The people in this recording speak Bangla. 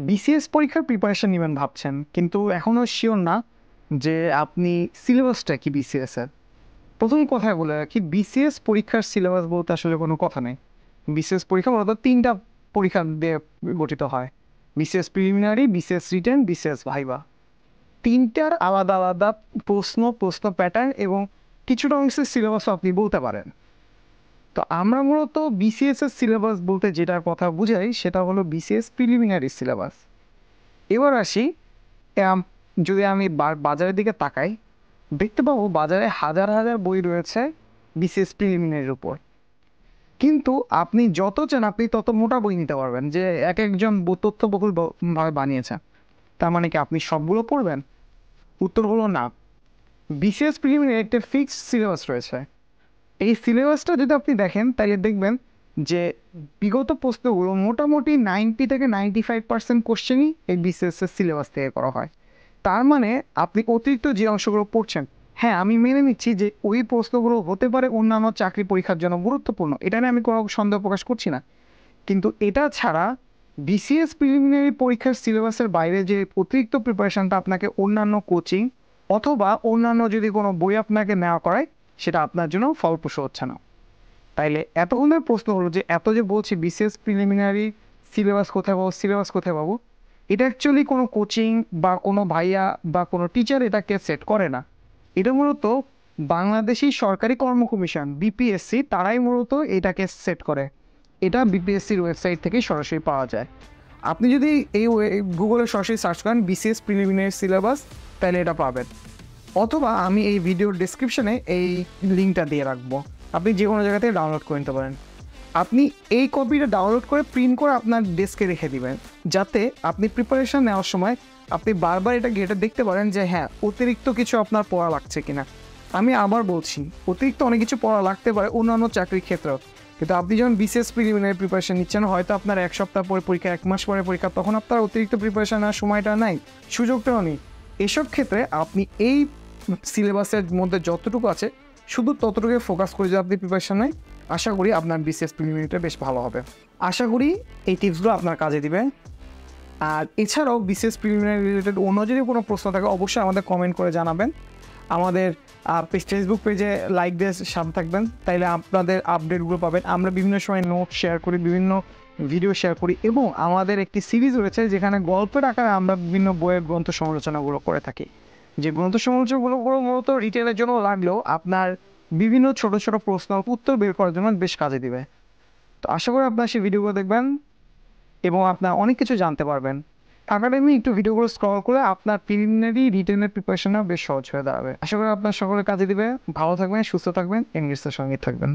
বিসিএস পরীক্ষার প্রিপারেশন নেবেন ভাবছেন, কিন্তু এখনও শিওর না যে আপনি সিলেবাসটা কি বিসিএস এর। প্রথম কথায় বলে রাখি, বিসিএস পরীক্ষার সিলেবাস বলতে আসলে কোনো কথা নেই। বিসিএস পরীক্ষা মূলত তিনটা পরীক্ষা দিয়ে গঠিত হয়: BCS preliminary, BCS written, BCS viva. তিনটার আলাদা আলাদা প্রশ্ন প্যাটার্ন এবং কিছুটা অংশের সিলেবাসও আপনি বলতে পারেন। তো আমরা মূলত বিসিএস এর সিলেবাস বলতে যেটার কথা বুঝাই সেটা হলো বিসিএস প্রিলিমিনারি সিলেবাস। এবার আসি, আম, যদি আমি বাজারের দিকে তাকাই, দেখতে পাবো বাজারে হাজার হাজার বই রয়েছে বিসিএস প্রিলিমিনারির উপর। কিন্তু আপনি যত চান আপনি তত মোটা বই নিতে পারবেন, যে এক একজন তথ্যবহুল ভাবে বানিয়েছে। তার মানে কি আপনি সবগুলো পড়বেন? উত্তর হলো না। বিসিএস প্রিলিমিনারি একটা ফিক্সড সিলেবাস রয়েছে। এই সিলেবাসটা যদি আপনি দেখেন তাহলে দেখবেন যে বিগত প্রশ্নগুলো মোটামুটি 90 থেকে 95% কোশ্চেনই এই বিসিএস এর সিলেবাস থেকে করা হয়। তার মানে আপনি অতিরিক্ত যে অংশগুলো পড়ছেন, হ্যাঁ আমি মেনে নিচ্ছি যে ওই প্রশ্নগুলো হতে পারে অন্যান্য চাকরি পরীক্ষার জন্য গুরুত্বপূর্ণ, এটা নিয়ে আমি কোনো সন্দেহ প্রকাশ করছি না। কিন্তু এটা ছাড়া বিসিএস প্রিলিমিনারি পরীক্ষার সিলেবাসের বাইরে যে অতিরিক্ত প্রিপারেশনটা আপনাকে অন্যান্য কোচিং অথবা অন্যান্য যদি কোনো বই আপনাকে নেওয়া করায়, সেটা আপনার জন্য ফলপ্রসূ হচ্ছে না। তাইলে এতগুলোর প্রশ্ন হলো যে এত যে বলছি বিসিএস প্রিলিমিনারি সিলেবাস কোথায় পাবো, এটা অ্যাকচুয়ালি কোনো কোচিং বা কোনো ভাইয়া বা কোনো টিচার এটাকে সেট করে না। এটা মূলত বাংলাদেশি সরকারি কর্ম কমিশন বিপিএসসি তারাই মূলত এটাকে সেট করে। এটা বিপিএসসির ওয়েবসাইট থেকে সরাসরি পাওয়া যায়। আপনি যদি এই গুগলে সরাসরি সার্চ করেন বিসিএস প্রিলিমিনারি সিলেবাস, তাহলে এটা পাবেন। অথবা আমি এই ভিডিওর ডিসক্রিপশনে এই লিঙ্কটা দিয়ে রাখবো, আপনি যে কোনো জায়গা থেকে ডাউনলোড করে নিতে পারেন। আপনি এই কপিটা ডাউনলোড করে প্রিন্ট করে আপনার ডেস্কে রেখে দিবেন, যাতে আপনি প্রিপারেশান নেওয়ার সময় আপনি বারবার এটা ঘেঁটে দেখতে পারেন যে হ্যাঁ অতিরিক্ত কিছু আপনার পড়া লাগছে কিনা। আমি আবার বলছি, অতিরিক্ত অনেক কিছু পড়া লাগতে পারে অন্যান্য চাকরির ক্ষেত্রেও, কিন্তু আপনি যখন বিসিএস প্রিলিমিনারি প্রিপারেশন নিচ্ছেন, হয়তো আপনার এক সপ্তাহ পরে পরীক্ষা, এক মাস পরে পরীক্ষা, তখন আপনার অতিরিক্ত প্রিপারেশন নেওয়ার সময়টা নাই, সুযোগটাও নেই। এসব ক্ষেত্রে আপনি এই সিলেবাসের মধ্যে যতটুকু আছে শুধু ততটুকু ফোকাস করে যদি আপনি প্রিপারেশন নেয়, আশা করি আপনার বিসিএস প্রিলিমিনারিটা বেশ ভালো হবে। আশা করি এই টিপসগুলো আপনার কাজে দিবে। আর এছাড়াও বিসিএস প্রিলিমিনারি রিলেটেড অন্য যদি কোনো প্রশ্ন থাকে অবশ্যই আমাদের কমেন্ট করে জানাবেন। আমাদের ফেসবুক পেজে লাইক দিয়ে সাথে থাকবেন, তাইলে আপনাদের আপডেটগুলো পাবেন। আমরা বিভিন্ন সময় নোট শেয়ার করি, বিভিন্ন ভিডিও শেয়ার করি, এবং আমাদের একটি সিরিজ রয়েছে যেখানে গল্পের আকারে আমরা বিভিন্ন বইয়ের গ্রন্থ সমালোচনাগুলো করে থাকি। যে গ্রন্থ সমালোচনাগুলো মূলত রিটেলের জন্য লাগলেও আপনার বিভিন্ন ছোট ছোট প্রশ্ন উত্তর বের করার জন্য বেশ কাজে দিবে। তো আশা করি আপনার সেই ভিডিওগুলো দেখবেন এবং আপনার অনেক কিছু জানতে পারবেন। একাডেমি একটু ভিডিওগুলো স্ক্রল করে আপনার প্রিলিমিনারি রিটেনের প্রিপারেশনও বেশ সহজ হয়ে দাঁড়াবে। আশা করি আপনার সকলের কাজে দিবে। ভালো থাকবেন, সুস্থ থাকবেন, ইংলিশের সঙ্গে থাকবেন।